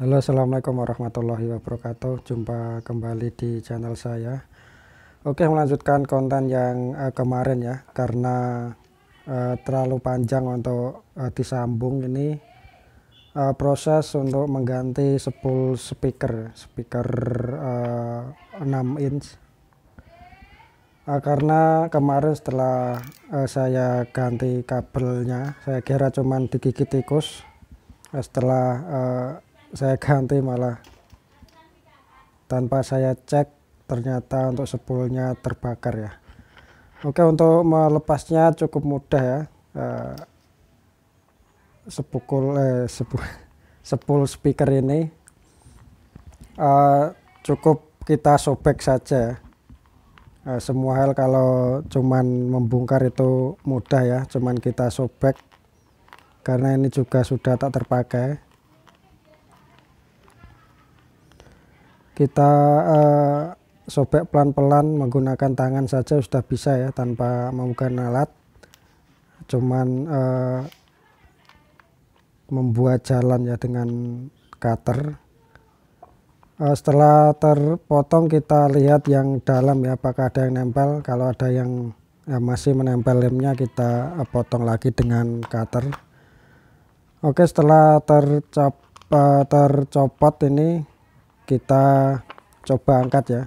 Halo, assalamualaikum warahmatullahi wabarakatuh. Jumpa kembali di channel saya. Oke, melanjutkan konten yang kemarin ya, karena terlalu panjang untuk disambung. Ini proses untuk mengganti spool speaker 6 inch. Karena kemarin setelah saya ganti kabelnya, saya kira cuman digigit tikus. Setelah saya ganti malah tanpa saya cek ternyata untuk spoolnya terbakar ya. Oke, untuk melepasnya cukup mudah ya. Spool speaker ini cukup kita sobek saja ya. Semua hal kalau cuman membongkar itu mudah ya, cuman kita sobek karena ini juga sudah tak terpakai. Kita sobek pelan-pelan menggunakan tangan saja sudah bisa ya, tanpa menggunakan alat, cuman membuat jalan ya dengan cutter. Setelah terpotong kita lihat yang dalam ya, apakah ada yang nempel. Kalau ada yang masih menempel lemnya, kita potong lagi dengan cutter. Oke, setelah tercopot ini kita coba angkat ya.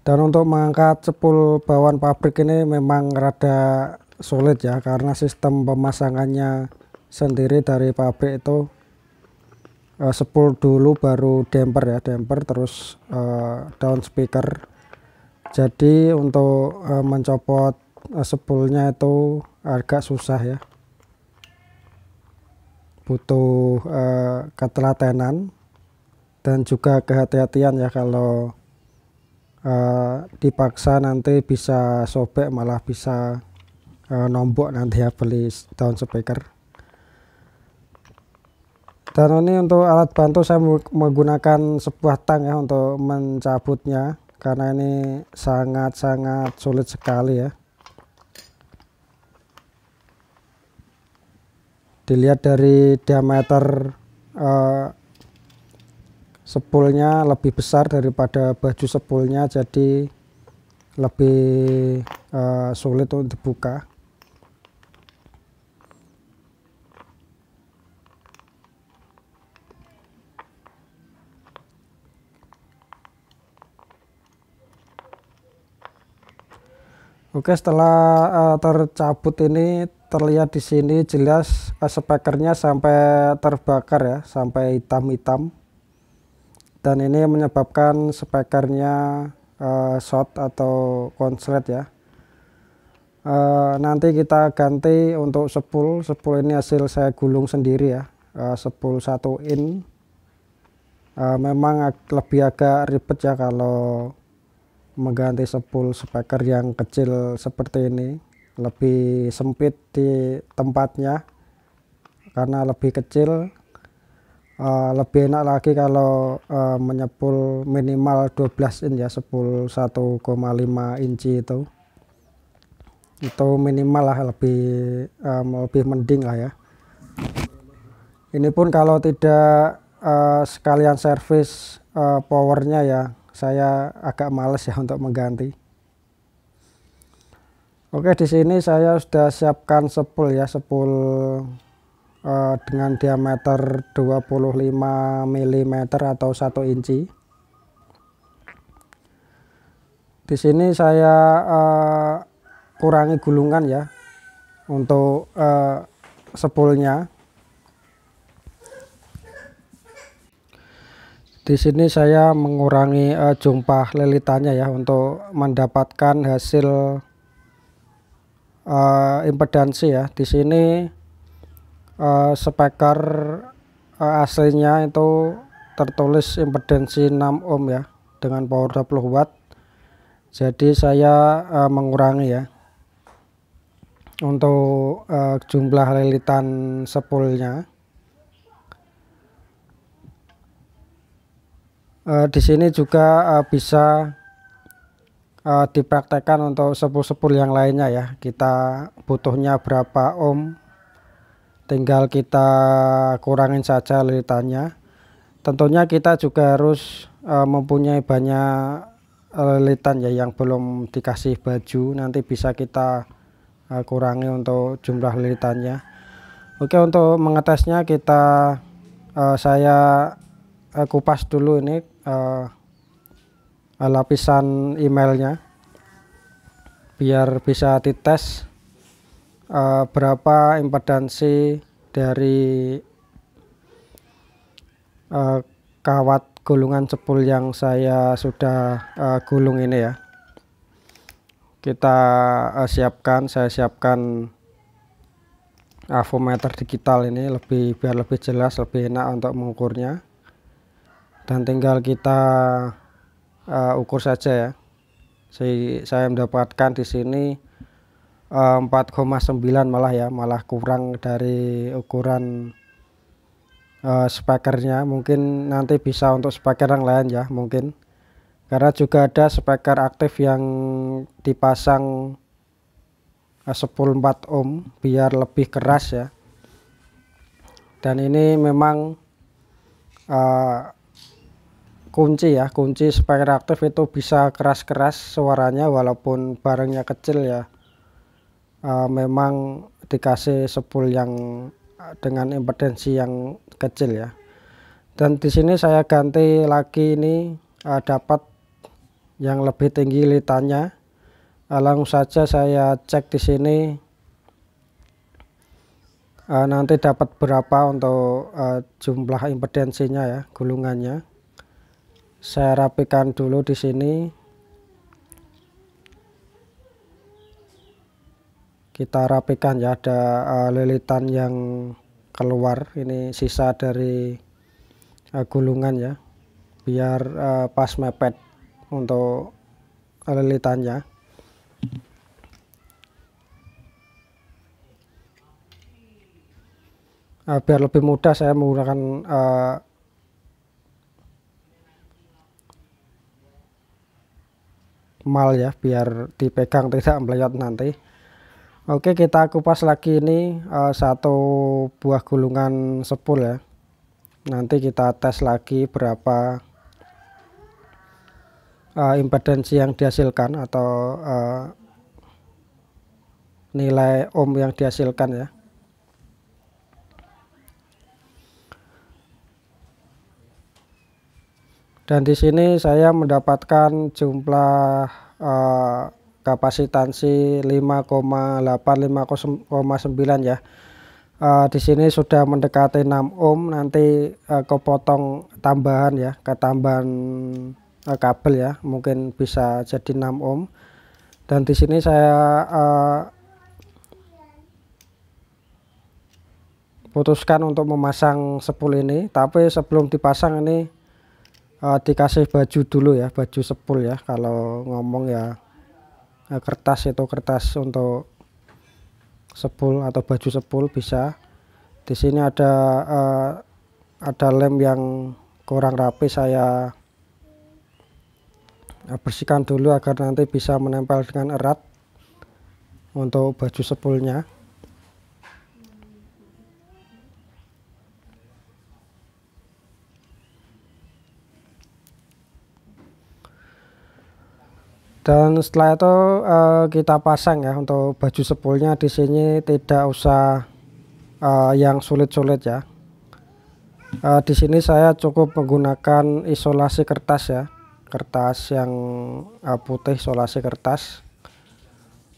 Dan untuk mengangkat spool bawaan pabrik ini memang rada sulit ya, karena sistem pemasangannya sendiri dari pabrik itu spool dulu baru damper ya, damper terus down speaker. Jadi untuk mencopot spoolnya itu agak susah ya, butuh ketelatenan dan juga kehati-hatian ya. Kalau dipaksa nanti bisa sobek, malah bisa nombok nanti ya beli down speaker. Dan ini untuk alat bantu saya menggunakan sebuah tang ya untuk mencabutnya, karena ini sangat-sangat sulit sekali ya. Dilihat dari diameter spoolnya lebih besar daripada baju spoolnya, jadi lebih sulit untuk dibuka. Oke, setelah tercabut ini terlihat di sini jelas speakernya sampai terbakar ya, sampai hitam-hitam. Dan ini menyebabkan speakernya short atau konslet ya. Nanti kita ganti untuk spool ini hasil saya gulung sendiri ya, spool 1 in. Memang lebih agak ribet ya kalau mengganti spool speaker yang kecil seperti ini, lebih sempit di tempatnya karena lebih kecil. Lebih enak lagi kalau menyepul minimal 12 in ya, spool 1,5 inci itu minimal lah, lebih mending lah ya. Ini pun kalau tidak sekalian servis powernya ya, saya agak males ya untuk mengganti. Oke, di sini saya sudah siapkan spool ya, spool dengan diameter 25 mm atau 1 inci. Di sini saya kurangi gulungan ya untuk spoolnya. Di sini saya mengurangi jumlah lilitannya ya, untuk mendapatkan hasil impedansi ya. Di sini speaker aslinya itu tertulis impedansi 6 ohm ya, dengan power 20 watt. Jadi saya mengurangi ya untuk jumlah lilitan spoolnya. Di sini juga bisa dipraktekkan untuk spool-spool yang lainnya ya. Kita butuhnya berapa ohm tinggal kita kurangin saja lilitannya. Tentunya kita juga harus mempunyai banyak lilitan ya yang belum dikasih baju, nanti bisa kita kurangi untuk jumlah lilitannya. Oke, untuk mengetesnya saya kupas dulu ini lapisan emailnya biar bisa dites berapa impedansi dari kawat gulungan cepul yang saya sudah gulung ini ya. Kita saya siapkan avometer digital ini biar lebih jelas, lebih enak untuk mengukurnya, dan tinggal kita ukur saja ya. Saya mendapatkan di sini 4,9 malah kurang dari ukuran spekernya. Mungkin nanti bisa untuk speker yang lain ya, mungkin karena juga ada speker aktif yang dipasang 14 ohm biar lebih keras ya. Dan ini memang kunci speaker aktif itu bisa keras-keras suaranya walaupun barangnya kecil ya. Memang dikasih spool yang dengan impedansi yang kecil ya. Dan di sini saya ganti lagi ini dapat yang lebih tinggi lilitannya. Langsung saja saya cek di sini nanti dapat berapa untuk jumlah impedansinya ya, gulungannya. Saya rapikan dulu di sini. Kita rapikan ya, ada lilitan yang keluar, ini sisa dari gulungan ya, biar pas mepet untuk lilitannya. Biar lebih mudah saya menggunakan mal ya, biar dipegang tidak melayot nanti. Oke, kita kupas lagi ini satu buah gulungan spool ya. Nanti kita tes lagi berapa impedansi yang dihasilkan atau nilai ohm yang dihasilkan ya. Dan di sini saya mendapatkan jumlah kapasitansi 5,9 ya. Di sini sudah mendekati 6 ohm, nanti kepotong tambahan ya, ketambahan kabel ya, mungkin bisa jadi 6 ohm. Dan di sini saya putuskan untuk memasang spool ini, tapi sebelum dipasang ini dikasih baju dulu ya, baju spool ya. Kalau ngomong ya kertas, itu kertas untuk spool atau baju spool bisa. Di sini ada lem yang kurang rapi, saya bersihkan dulu agar nanti bisa menempel dengan erat untuk baju spoolnya. Dan setelah itu kita pasang ya. Untuk baju spoolnya di sini tidak usah yang sulit-sulit ya. Di sini saya cukup menggunakan isolasi kertas ya, kertas yang putih, isolasi kertas.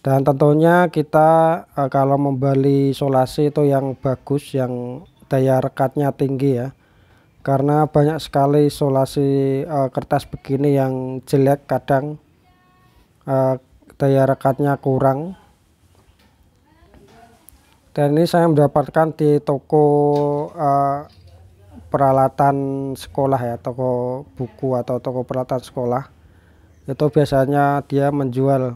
Dan tentunya kita kalau membeli isolasi itu yang bagus, yang daya rekatnya tinggi ya, karena banyak sekali isolasi kertas begini yang jelek, kadang daya rekatnya kurang. Dan ini saya mendapatkan di toko peralatan sekolah ya, toko buku atau toko peralatan sekolah. Itu biasanya dia menjual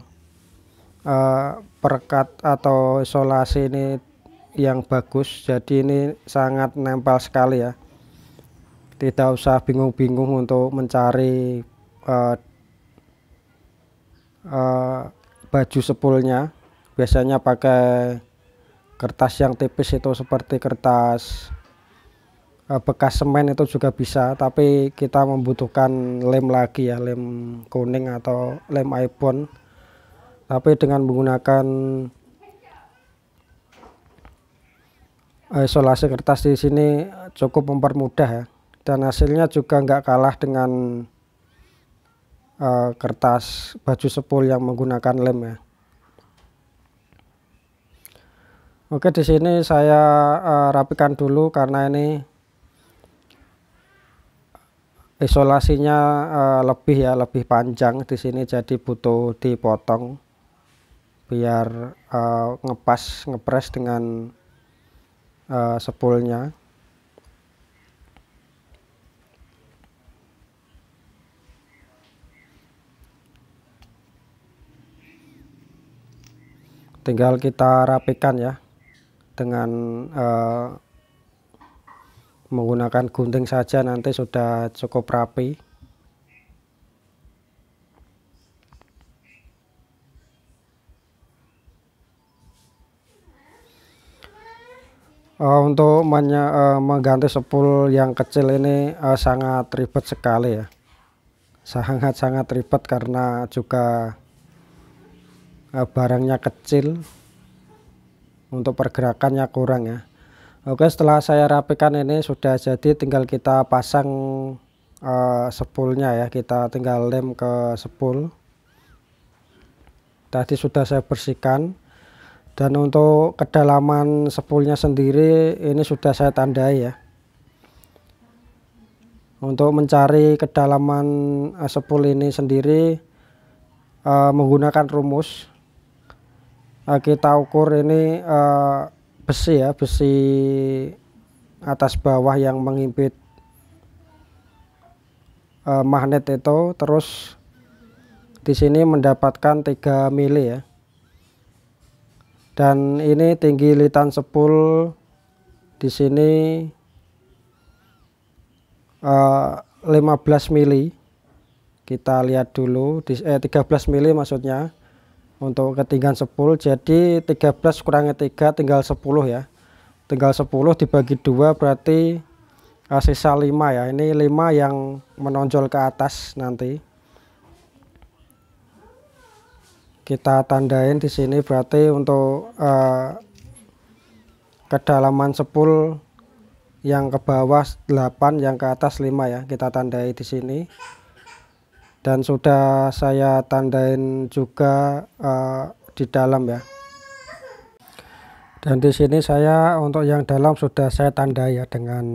perekat atau isolasi ini yang bagus, jadi ini sangat nempel sekali ya. Tidak usah bingung-bingung untuk mencari baju spoolnya. Biasanya pakai kertas yang tipis itu seperti kertas bekas semen itu juga bisa, tapi kita membutuhkan lem lagi ya, lem kuning atau lem iPhone. Tapi dengan menggunakan isolasi kertas di sini cukup mempermudah ya, dan hasilnya juga nggak kalah dengan kertas baju sepul yang menggunakan lem ya. Oke, di sini saya rapikan dulu karena ini isolasinya lebih panjang di sini, jadi butuh dipotong biar ngepres dengan sepulnya. Tinggal kita rapikan ya dengan menggunakan gunting saja, nanti sudah cukup rapi. Untuk mengganti sepul yang kecil ini sangat ribet sekali ya, sangat ribet karena juga barangnya kecil, untuk pergerakannya kurang ya. Oke, setelah saya rapikan ini sudah jadi, tinggal kita pasang sepulnya ya, kita tinggal lem ke sepul. Tadi sudah saya bersihkan, dan untuk kedalaman sepulnya sendiri ini sudah saya tandai ya. Untuk mencari kedalaman sepul ini sendiri menggunakan rumus, kita ukur ini besi ya, besi atas bawah yang mengimpit magnet itu, terus di sini mendapatkan 3 mili ya, dan ini tinggi litan sepul di sini 15 mili. Kita lihat dulu 13 mili maksudnya untuk ketinggian sepul, jadi 13 kurangi 3 tinggal 10 ya, tinggal 10 dibagi 2 berarti sisa 5 ya, ini 5 yang menonjol ke atas. Nanti kita tandain di sini, berarti untuk kedalaman sepul yang ke bawah 8, yang ke atas 5 ya, kita tandai di sini. Dan sudah saya tandain juga di dalam ya. Dan di sini saya untuk yang dalam sudah saya tandai ya dengan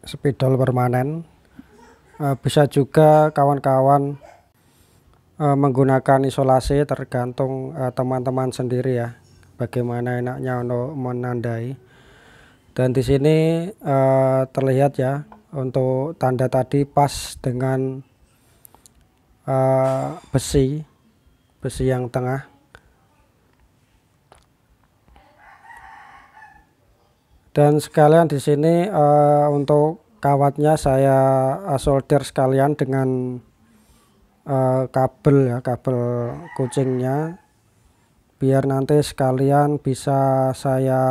spidol permanen. Bisa juga kawan-kawan menggunakan isolasi, tergantung teman-teman sendiri ya, bagaimana enaknya untuk menandai. Dan di sini terlihat ya, untuk tanda tadi pas dengan besi yang tengah. Dan sekalian di sini untuk kawatnya saya solder sekalian dengan kabel ya, kabel kucingnya, biar nanti sekalian bisa saya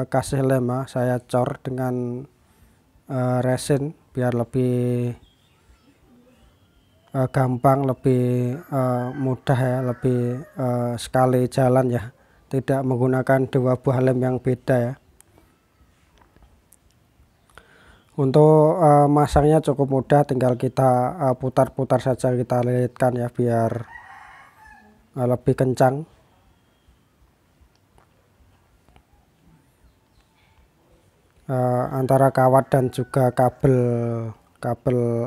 kasih lem ya, saya cor dengan resin biar lebih gampang, lebih mudah ya, lebih sekali jalan ya, tidak menggunakan 2 buah lem yang beda ya. Untuk masangnya cukup mudah, tinggal kita putar-putar saja, kita lilitkan ya biar lebih kencang. Antara kawat dan juga kabel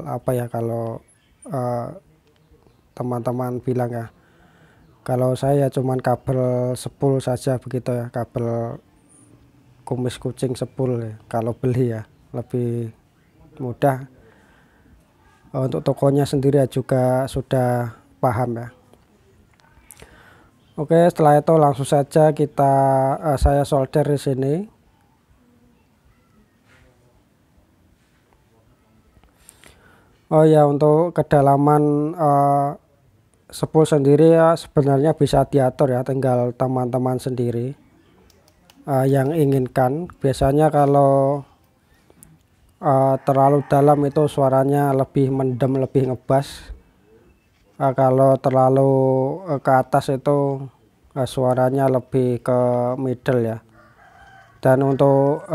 apa ya, kalau teman-teman bilang ya, kalau saya cuman kabel sepul saja begitu ya, kabel kumis kucing sepul ya, kalau beli ya lebih mudah. Untuk tokonya sendiri juga sudah paham ya. Oke, setelah itu langsung saja kita saya solder di sini. Oh ya, untuk kedalaman spool sendiri ya sebenarnya bisa diatur ya, tinggal teman-teman sendiri yang inginkan. Biasanya kalau terlalu dalam itu suaranya lebih mendem, lebih ngebas. Kalau terlalu ke atas itu suaranya lebih ke middle ya. Dan untuk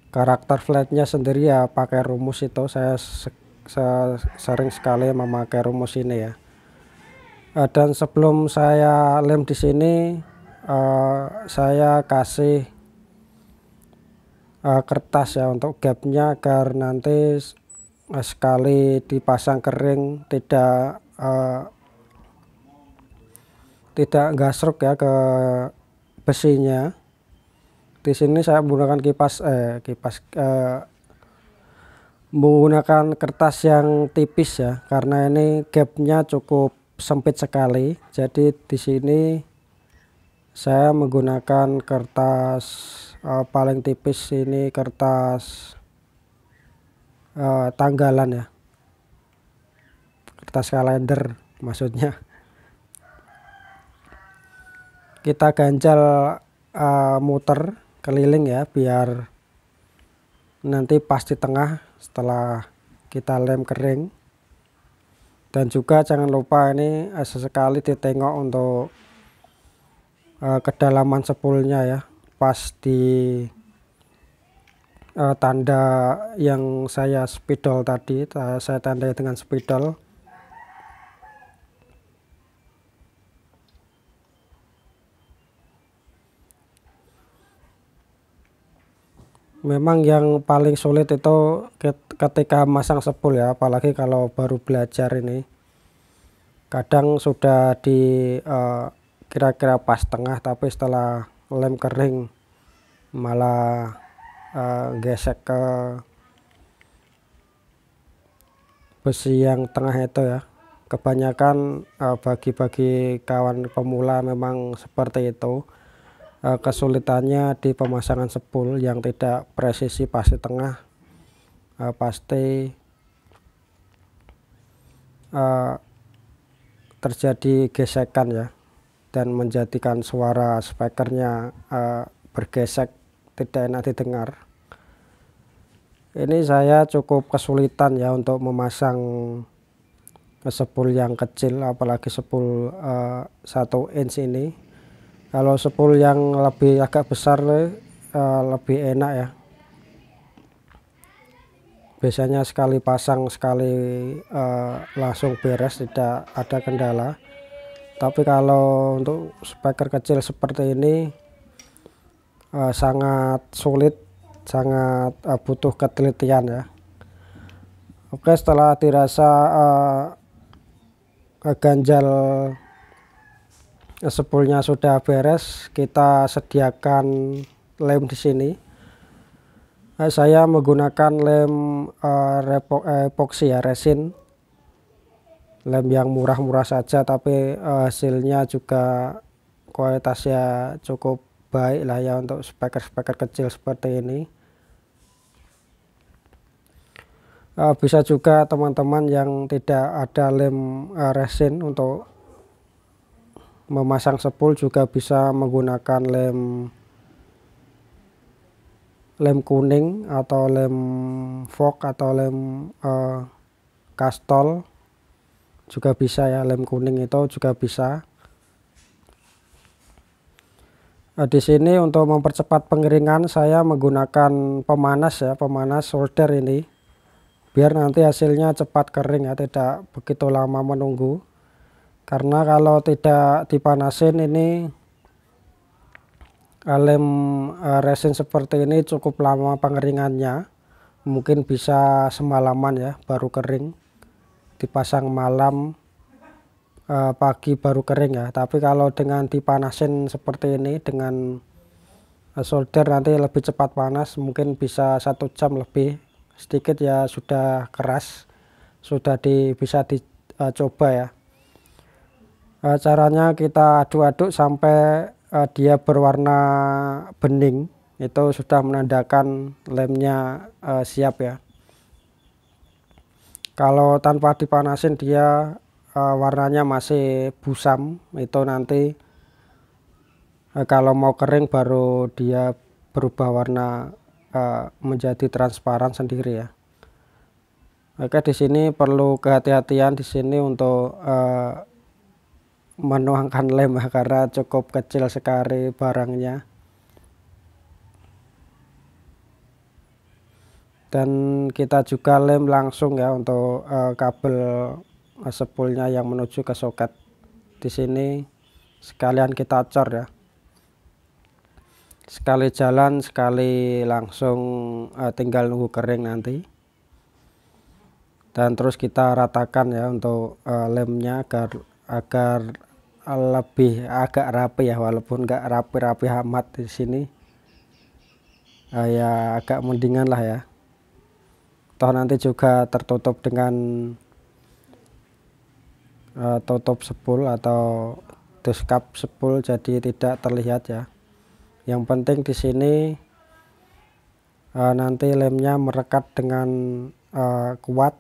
karakter flatnya sendiri ya pakai rumus itu, saya sering sekali memakai rumus ini ya. Dan sebelum saya lem di sini saya kasih kertas ya untuk gapnya, agar nanti sekali dipasang kering tidak gasruk ya ke besinya. Di sini saya menggunakan menggunakan kertas yang tipis ya, karena ini gapnya cukup sempit sekali. Jadi di sini saya menggunakan kertas paling tipis, ini kertas tanggalan ya, kertas kalender maksudnya. Kita ganjal muter keliling ya, biar nanti pas di tengah setelah kita lem kering. Dan juga jangan lupa ini sesekali ditengok untuk kedalaman spoolnya ya, pas di tanda yang saya spidol tadi, saya tandai dengan spidol. Memang yang paling sulit itu ketika masang spool ya, apalagi kalau baru belajar ini. Kadang sudah di kira-kira pas tengah, tapi setelah lem kering malah gesek ke besi yang tengah itu ya. Kebanyakan bagi kawan pemula memang seperti itu. Kesulitannya di pemasangan spool yang tidak presisi pas di tengah, pasti terjadi gesekan ya, dan menjadikan suara speakernya bergesek, tidak enak didengar. Ini saya cukup kesulitan ya untuk memasang spool yang kecil, apalagi spool 1 inch ini. Kalau spool yang lebih agak besar lebih enak ya. Biasanya sekali pasang sekali langsung beres, tidak ada kendala. Tapi kalau untuk speaker kecil seperti ini sangat sulit, sangat butuh ketelitian ya. Oke, setelah dirasa ganjal spoolnya sudah beres, kita sediakan lem di sini. Saya menggunakan lem epoxy ya, resin. Lem yang murah-murah saja, tapi hasilnya juga kualitasnya cukup baik lah ya untuk speaker kecil seperti ini. Bisa juga teman-teman yang tidak ada lem resin untuk memasang spool juga bisa menggunakan lem kuning atau lem fog atau lem kastol juga bisa ya. Lem kuning itu juga bisa. Di sini untuk mempercepat pengeringan saya menggunakan pemanas ya, pemanas solder ini, biar nanti hasilnya cepat kering ya, tidak begitu lama menunggu. Karena kalau tidak dipanasin ini lem resin seperti ini cukup lama pengeringannya, mungkin bisa semalaman ya baru kering. Dipasang malam, pagi baru kering ya. Tapi kalau dengan dipanasin seperti ini dengan solder nanti lebih cepat panas, mungkin bisa 1 jam lebih sedikit ya sudah keras, sudah bisa dicoba ya. Caranya kita aduk-aduk sampai dia berwarna bening, itu sudah menandakan lemnya siap ya. Kalau tanpa dipanasin dia warnanya masih busam, itu nanti kalau mau kering baru dia berubah warna menjadi transparan sendiri ya. Oke, di sini perlu kehati-hatian di sini untuk menuangkan lem karena cukup kecil sekali barangnya. Dan kita juga lem langsung ya untuk kabel spoolnya yang menuju ke soket. Di sini sekalian kita cor ya. Sekali jalan, sekali langsung, tinggal nunggu kering nanti. Dan terus kita ratakan ya untuk lemnya agar lebih agak rapi ya, walaupun nggak rapi-rapi amat di sini. Ya agak mendingan lah ya. Toh nanti juga tertutup dengan tutup spool atau duscup spool, jadi tidak terlihat ya. Yang penting di sini nanti lemnya merekat dengan kuat,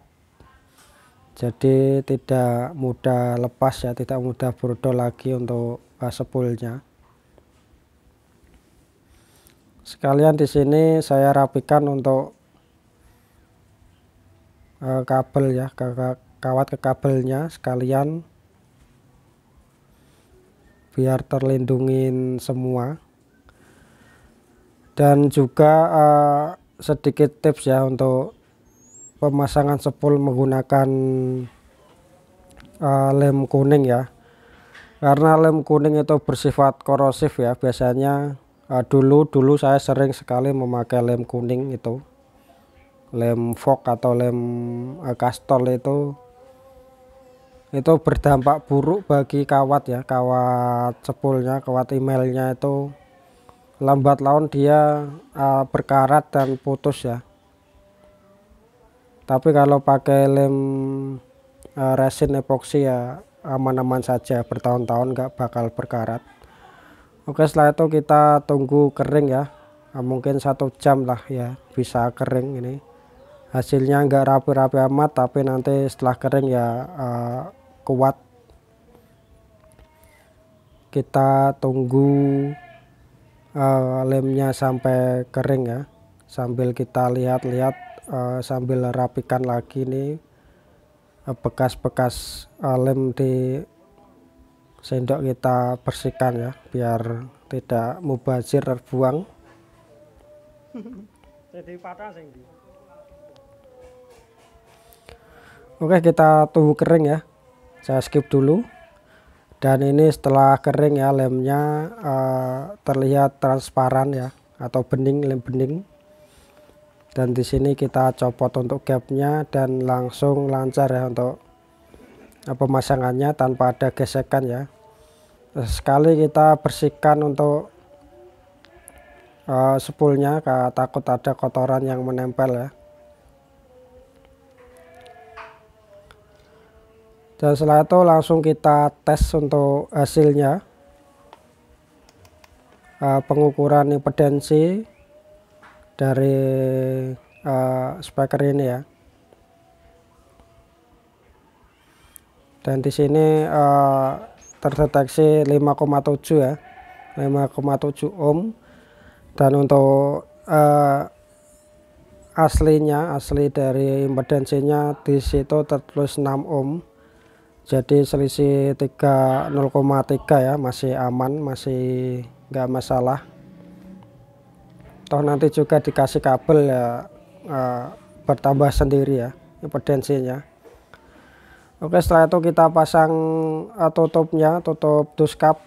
jadi tidak mudah lepas ya, tidak mudah brodol lagi untuk spoolnya. Sekalian di sini saya rapikan untuk kabel ya, kawat ke kabelnya sekalian biar terlindungin semua. Dan juga sedikit tips ya untuk pemasangan spool menggunakan lem kuning ya, karena lem kuning itu bersifat korosif ya. Biasanya dulu saya sering sekali memakai lem kuning itu, lem fog atau lem kastol itu berdampak buruk bagi kawat ya, kawat spoolnya, kawat emailnya itu lambat laun dia berkarat dan putus ya. Tapi kalau pakai lem resin epoxy ya aman-aman saja, bertahun-tahun nggak bakal berkarat. Oke, setelah itu kita tunggu kering ya, mungkin 1 jam lah ya bisa kering. Ini hasilnya nggak rapi-rapi amat, tapi nanti setelah kering ya kuat. Kita tunggu lemnya sampai kering ya, sambil kita lihat-lihat, sambil rapikan lagi nih bekas-bekas lem di sendok, kita bersihkan ya biar tidak mubazir terbuang. Oke, kita tunggu kering ya, saya skip dulu. Dan ini setelah kering ya, lemnya terlihat transparan ya, atau bening, lem bening. Dan di sini kita copot untuk gapnya dan langsung lancar ya untuk pemasangannya tanpa ada gesekan ya. Sekali kita bersihkan untuk spoolnya, takut ada kotoran yang menempel ya. Dan setelah itu langsung kita tes untuk hasilnya, pengukuran impedansi dari speaker ini ya. Dan di sini terdeteksi 5,7 ya, 5,7 ohm. Dan untuk asli dari impedansinya di situ tertulis 6 ohm. Jadi selisih 0,3 ya, masih aman, masih nggak masalah. Toh nanti juga dikasih kabel ya, bertambah sendiri ya impedansinya. Oke, setelah itu kita pasang tutupnya, tutup duscup.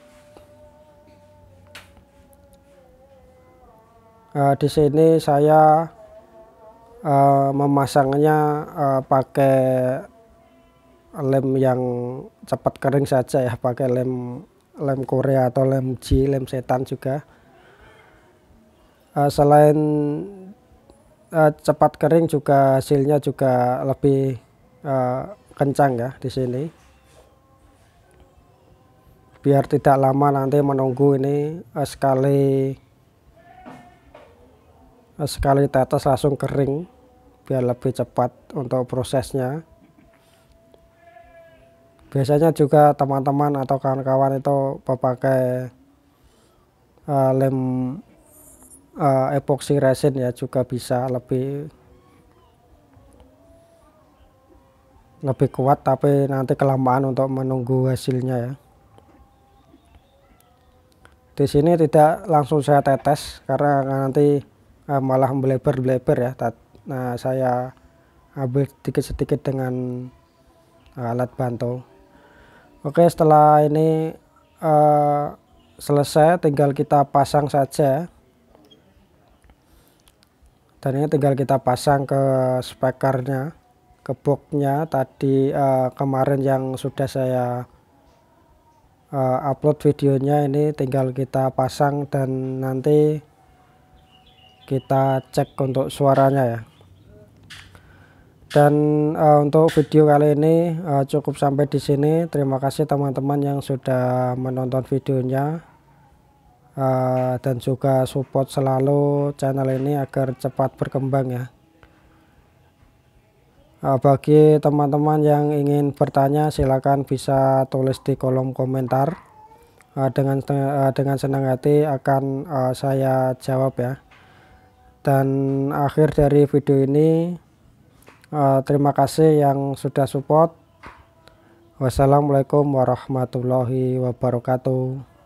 Di sini saya memasangnya pakai lem yang cepat kering saja ya, pakai lem Korea atau lem lem setan juga. Selain cepat kering juga hasilnya juga lebih kencang ya di sini, biar tidak lama nanti menunggu ini, sekali tetes langsung kering biar lebih cepat untuk prosesnya. Biasanya juga teman-teman atau kawan-kawan itu memakai lem epoxy resin ya, juga bisa lebih kuat, tapi nanti kelamaan untuk menunggu hasilnya ya. Di sini tidak langsung saya tetes karena nanti malah melebar-lebar ya. Nah, saya ambil sedikit-sedikit dengan alat bantu. Oke, setelah ini selesai, tinggal kita pasang saja. Dan ini tinggal kita pasang ke spekernya, ke boxnya tadi kemarin yang sudah saya upload videonya. Ini tinggal kita pasang dan nanti kita cek untuk suaranya ya. Dan untuk video kali ini cukup sampai di sini. Terima kasih teman-teman yang sudah menonton videonya dan juga support selalu channel ini agar cepat berkembang ya. Bagi teman-teman yang ingin bertanya, silakan bisa tulis di kolom komentar. Dengan senang hati akan saya jawab ya. Dan akhir dari video ini, terima kasih yang sudah support. Wassalamualaikum warahmatullahi wabarakatuh.